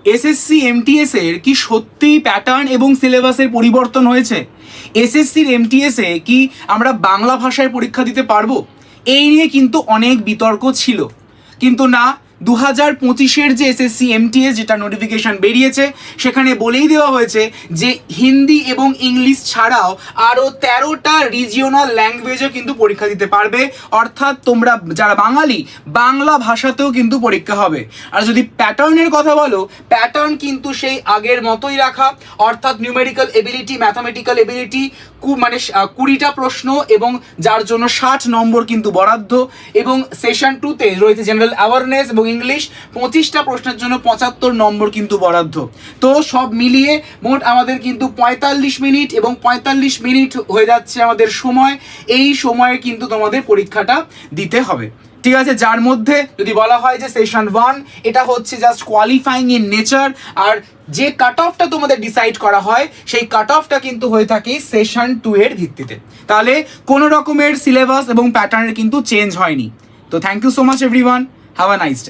SSC MTS এর কি সত্যিই প্যাটার্ন এবং সিলেবাসের পরিবর্তন হয়েছে? এসএসসির এমটিএসে কি আমরা বাংলা ভাষায় পরীক্ষা দিতে পারবো? এই নিয়ে কিন্তু অনেক বিতর্ক ছিল, কিন্তু না, 2025-এর যে এসএসসি এমটিএস যেটা নোটিফিকেশন বেরিয়েছে সেখানে বলেই দেওয়া হয়েছে যে হিন্দি এবং ইংলিশ ছাড়াও আরও 13টা রিজিওনাল ল্যাঙ্গুয়েজও কিন্তু পরীক্ষা দিতে পারবে। অর্থাৎ তোমরা যারা বাঙালি, বাংলা ভাষাতেও কিন্তু পরীক্ষা হবে। আর যদি প্যাটার্নের কথা বলো, প্যাটার্ন কিন্তু সেই আগের মতোই রাখা, অর্থাৎ নিউমেরিক্যাল এবিলিটি, ম্যাথামেটিক্যাল এবিলিটি, মানে 20টা প্রশ্ন এবং যার জন্য 60 নম্বর কিন্তু বরাদ্দ, এবং সেশন 2-তে রয়েছে জেনারেল অ্যাওয়ারনেস এবং ইংলিশ, 25টা প্রশ্নের জন্য 75 নম্বর কিন্তু বরাদ্দ। তো সব মিলিয়ে মোট আমাদের কিন্তু 45 মিনিট এবং 45 মিনিট হয়ে যাচ্ছে আমাদের সময়। এই সময়ে কিন্তু তোমাদের পরীক্ষাটা দিতে হবে, ঠিক আছে? যার মধ্যে যদি বলা হয় যে সেশন 1 এটা হচ্ছে জাস্ট কোয়ালিফাইং ইন নেচার, আর যে কাট অফটা তোমাদের ডিসাইড করা হয় সেই কাট অফটা কিন্তু হয়ে থাকে সেশন 2 এর ভিত্তিতে। তাহলে কোনো রকমের সিলেবাস এবং প্যাটার্নের কিন্তু চেঞ্জ হয়নি। তো thank you so much everyone, have a nice day.